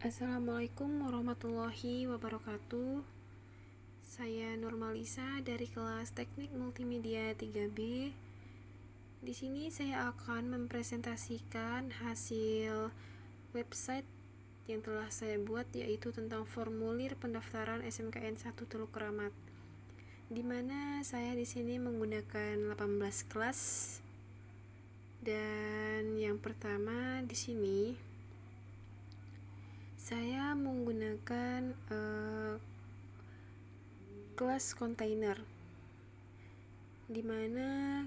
Assalamualaikum warahmatullahi wabarakatuh. Saya Nurmalisa dari kelas Teknik Multimedia 3B. Di sini saya akan mempresentasikan hasil website yang telah saya buat, yaitu tentang formulir pendaftaran SMKN 1 Teluk Kramat. Di mana saya di sini menggunakan 18 kelas. Dan yang pertama di sini saya menggunakan kelas kontainer, dimana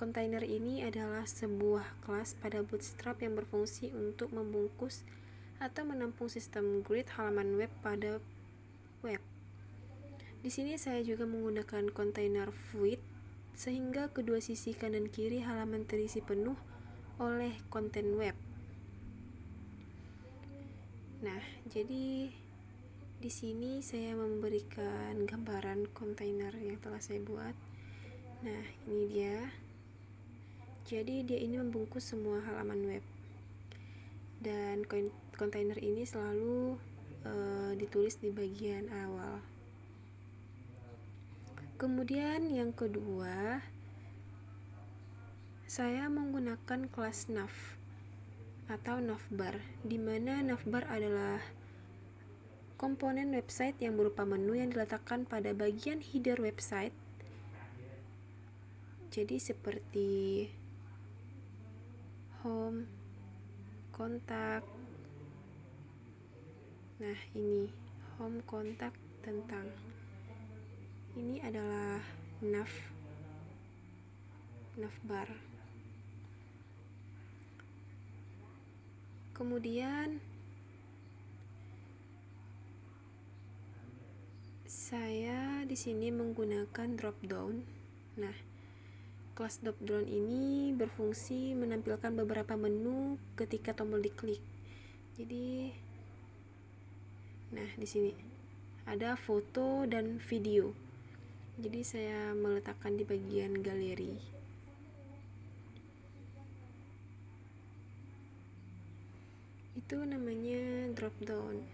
kontainer ini adalah sebuah kelas pada Bootstrap yang berfungsi untuk membungkus atau menampung sistem grid halaman web pada web. Di sini saya juga menggunakan kontainer Fluid, sehingga kedua sisi kanan kiri halaman terisi penuh oleh konten web. Nah, jadi di sini saya memberikan gambaran kontainer yang telah saya buat. Nah, ini dia. Jadi dia ini membungkus semua halaman web. Dan kontainer ini selalu ditulis di bagian awal. Kemudian yang kedua, saya menggunakan kelas nav atau navbar, di mana navbar adalah komponen website yang berupa menu yang diletakkan pada bagian header website. Jadi seperti home, kontak. Nah, ini home, kontak, tentang. Ini adalah navbar. Kemudian saya di sini menggunakan dropdown. Nah, kelas dropdown ini berfungsi menampilkan beberapa menu ketika tombol diklik. Jadi, nah di sini ada foto dan video. Jadi saya meletakkan di bagian galeri. Itu namanya dropdown.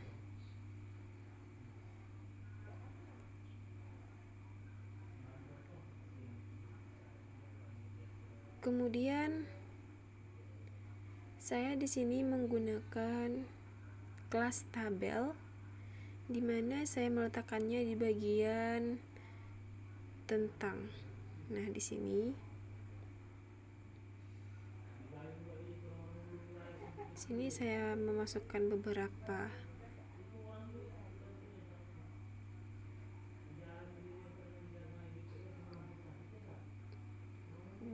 Kemudian saya di sini menggunakan kelas tabel, di mana saya meletakkannya di bagian tentang. Nah, di sini saya memasukkan beberapa.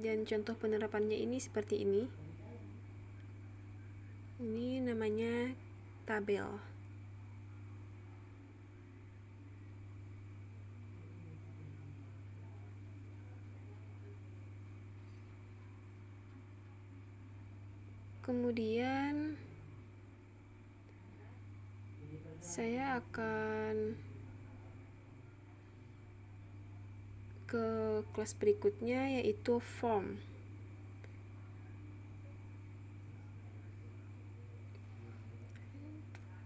Dan contoh penerapannya ini seperti ini. Ini namanya tabel. Kemudian saya akan ke kelas berikutnya, yaitu form.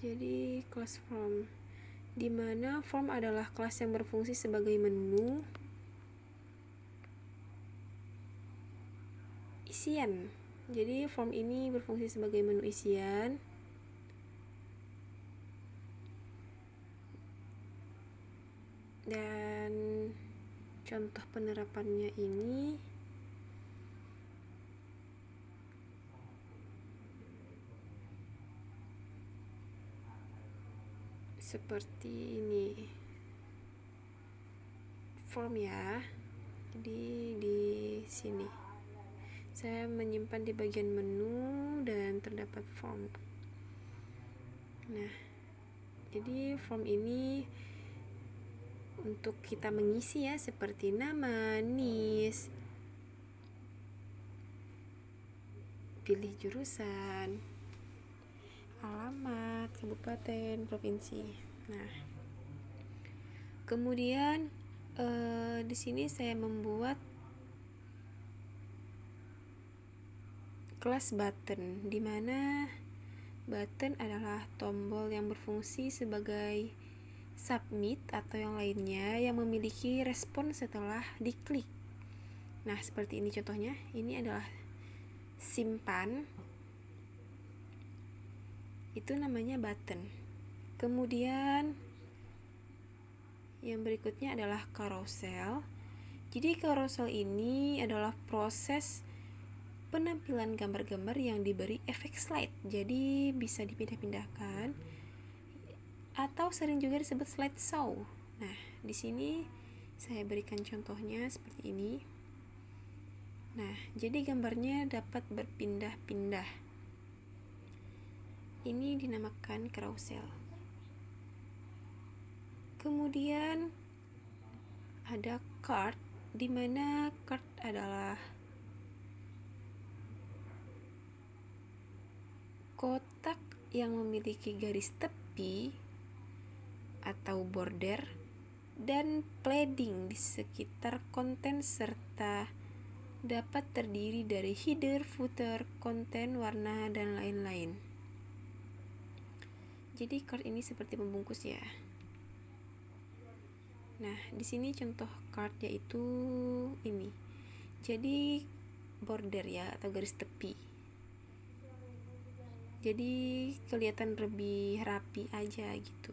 Jadi kelas form, di mana form adalah kelas yang berfungsi sebagai menu isian. Jadi form ini berfungsi sebagai menu isian. Dan contoh penerapannya ini seperti ini. Form ya. Jadi di sini saya menyimpan di bagian menu dan terdapat form. Nah, jadi form ini untuk kita mengisi ya, seperti nama, NIS, pilih jurusan, alamat, kabupaten, provinsi. Nah, kemudian di sini saya membuat kelas button, di mana Button adalah tombol yang berfungsi sebagai submit atau yang lainnya yang memiliki respon setelah diklik. Nah, seperti ini contohnya. Ini adalah simpan. Itu namanya button. Kemudian yang berikutnya adalah carousel. Jadi carousel ini adalah proses penampilan gambar-gambar yang diberi efek slide. Jadi bisa dipindah-pindahkan atau sering juga disebut slideshow. Nah, di sini saya berikan contohnya seperti ini. Nah, jadi gambarnya dapat berpindah-pindah. Ini dinamakan carousel. Kemudian ada card, di mana card adalah kotak yang memiliki garis tepi atau border dan padding di sekitar konten serta dapat terdiri dari header, footer, konten, warna, dan lain-lain. Jadi card ini seperti pembungkus ya. Nah, di sini contoh card yaitu ini. Jadi border ya atau garis tepi. Jadi kelihatan lebih rapi aja gitu.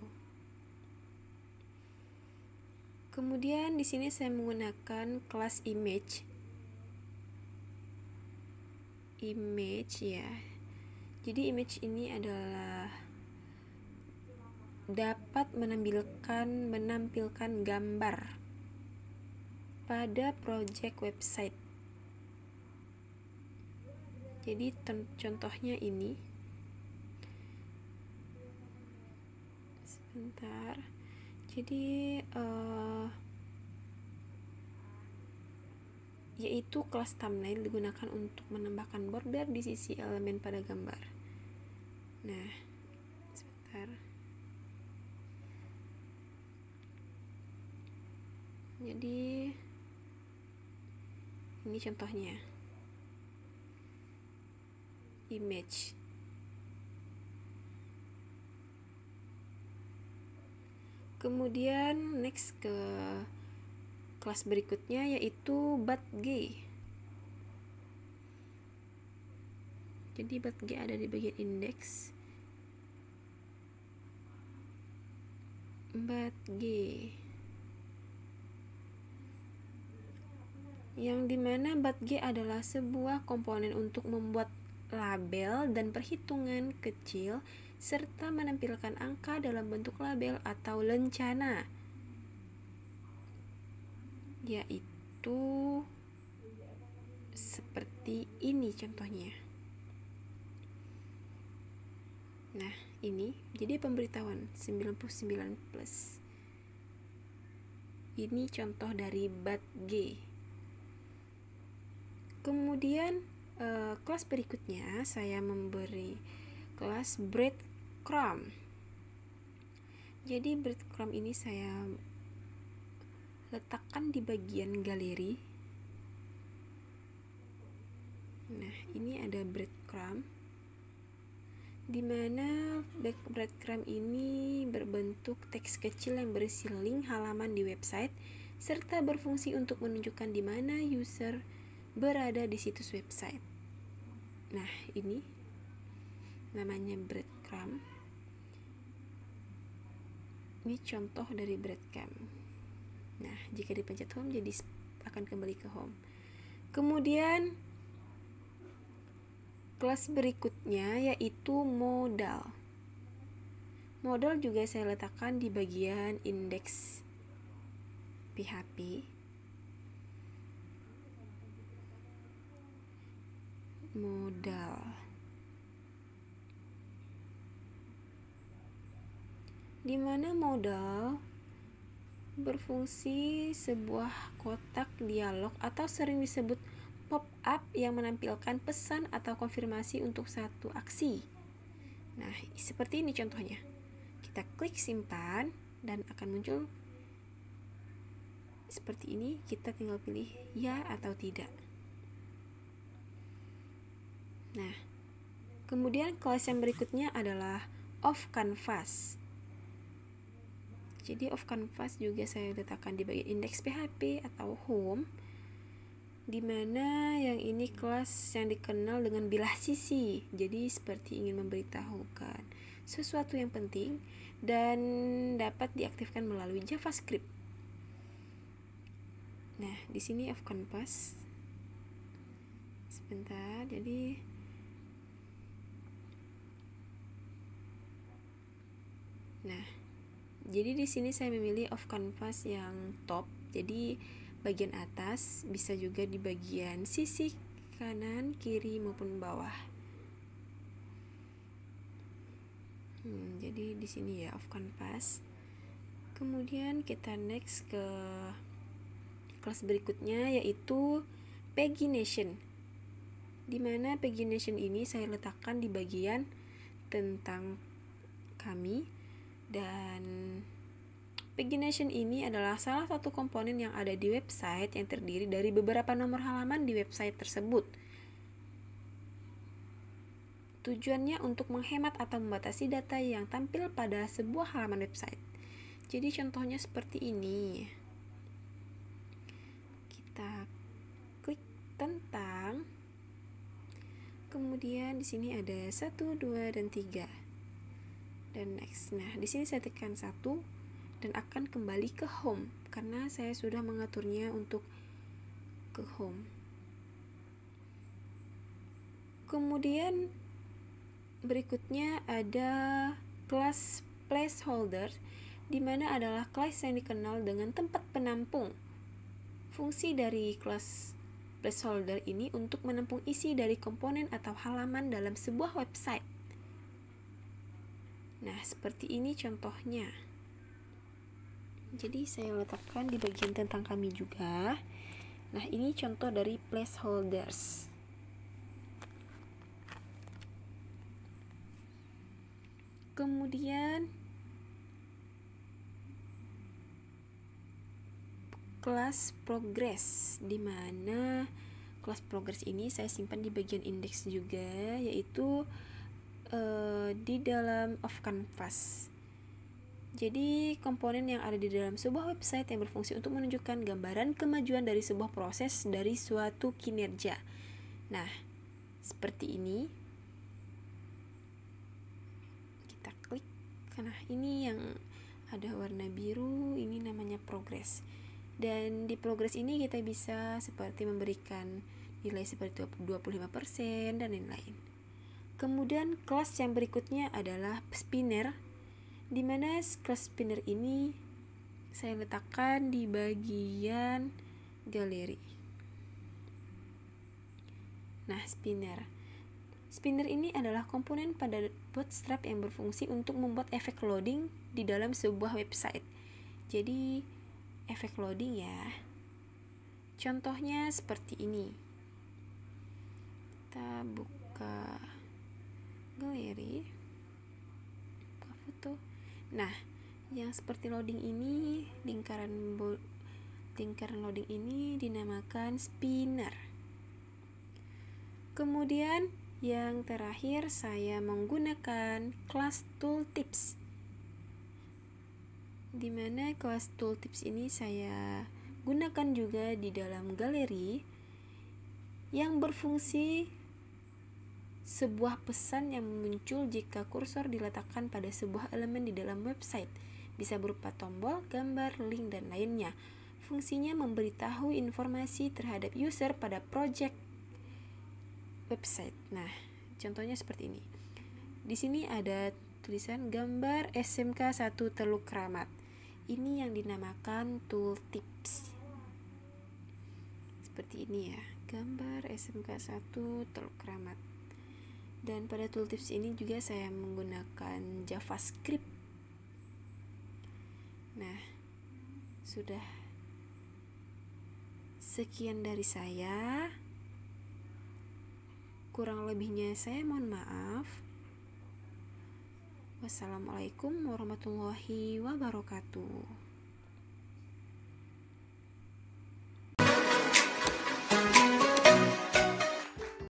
Kemudian di sini saya menggunakan kelas image ya. Jadi image ini adalah dapat menampilkan gambar pada project website. Jadi contohnya ini. Sebentar. Jadi yaitu kelas thumbnail digunakan untuk menambahkan border di sisi elemen pada gambar. Nah, sebentar. Jadi ini contohnya. Image. Kemudian next ke kelas berikutnya yaitu BUTG. Jadi BUTG ada di bagian indeks. BUTG yang dimana BUTG adalah sebuah komponen untuk membuat label dan perhitungan kecil serta menampilkan angka dalam bentuk label atau lencana, yaitu seperti ini contohnya. Nah, ini jadi pemberitahuan 99+. Ini contoh dari BUTG. Kemudian kelas berikutnya saya memberi kelas breadcrumb. Jadi breadcrumb ini saya letakkan di bagian galeri. Nah, ini ada breadcrumb, di mana breadcrumb ini berbentuk teks kecil yang berisi link halaman di website serta berfungsi untuk menunjukkan di mana user berada di situs website. Nah, ini namanya breadcrumb. Ini contoh dari breadcrumb. Nah, jika dipencet home jadi akan kembali ke home. Kemudian kelas berikutnya yaitu modal. Modal juga saya letakkan di bagian indeks PHP. Modal. Di mana modal berfungsi sebuah kotak dialog atau sering disebut pop-up yang menampilkan pesan atau konfirmasi untuk satu aksi. Nah, seperti ini contohnya. Kita klik simpan dan akan muncul seperti ini. Kita tinggal pilih ya atau tidak. Nah, Kemudian kelas yang berikutnya adalah off canvas. Jadi off canvas juga saya letakkan di bagian index PHP atau home, dimana yang ini kelas yang dikenal dengan bilah sisi. Jadi seperti ingin memberitahukan sesuatu yang penting dan dapat diaktifkan melalui JavaScript. Nah, di sini off canvas. Sebentar, jadi di sini saya memilih off canvas yang top. Jadi bagian atas, bisa juga di bagian sisi kanan, kiri maupun bawah. Jadi di sini ya off canvas. Kemudian kita next ke kelas berikutnya, yaitu pagination. Dimana pagination ini saya letakkan di bagian tentang kami, dan pagination ini adalah salah satu komponen yang ada di website yang terdiri dari beberapa nomor halaman di website tersebut. Tujuannya untuk menghemat atau membatasi data yang tampil pada sebuah halaman website. Jadi contohnya seperti ini. Kita klik tentang, kemudian di sini ada 1, 2, dan 3. Dan next. Nah, di sini saya tekan 1 dan akan kembali ke home karena saya sudah mengaturnya untuk ke home. Kemudian berikutnya ada kelas placeholder, di mana adalah kelas yang dikenal dengan tempat penampung. Fungsi dari kelas placeholder ini untuk menampung isi dari komponen atau halaman dalam sebuah website. Nah, seperti ini contohnya. Jadi saya letakkan di bagian tentang kami juga. Nah, ini contoh dari placeholders. Kemudian kelas progress, di mana kelas progress ini saya simpan di bagian index juga, yaitu di dalam off canvas. Jadi komponen yang ada di dalam sebuah website yang berfungsi untuk menunjukkan gambaran kemajuan dari sebuah proses dari suatu kinerja. Nah, seperti ini. Kita klik. Nah, ini yang ada warna biru, ini namanya progress. Dan di progress ini kita bisa seperti memberikan nilai seperti 25% dan lain-lain. Kemudian kelas yang berikutnya adalah spinner, di mana kelas spinner ini saya letakkan di bagian galeri. Nah, spinner ini adalah komponen pada Bootstrap yang berfungsi untuk membuat efek loading di dalam sebuah website. Jadi efek loading ya. Contohnya seperti ini. Kita buka galeri, buka foto. Nah, yang seperti loading ini, lingkaran loading ini dinamakan spinner. Kemudian yang terakhir saya menggunakan kelas tooltips, di mana kelas tooltips ini saya gunakan juga di dalam galeri yang berfungsi sebuah pesan yang muncul jika kursor diletakkan pada sebuah elemen di dalam website. Bisa berupa tombol, gambar, link, dan lainnya. Fungsinya memberitahu informasi terhadap user pada project website. Nah, contohnya seperti ini. Di sini ada tulisan gambar SMK 1 Teluk Kramat. Ini yang dinamakan tooltips. Seperti ini ya, gambar SMK 1 Teluk Kramat. Dan pada tooltips ini juga saya menggunakan JavaScript. Nah, sudah sekian dari saya. Kurang lebihnya saya mohon maaf. Wassalamualaikum warahmatullahi wabarakatuh.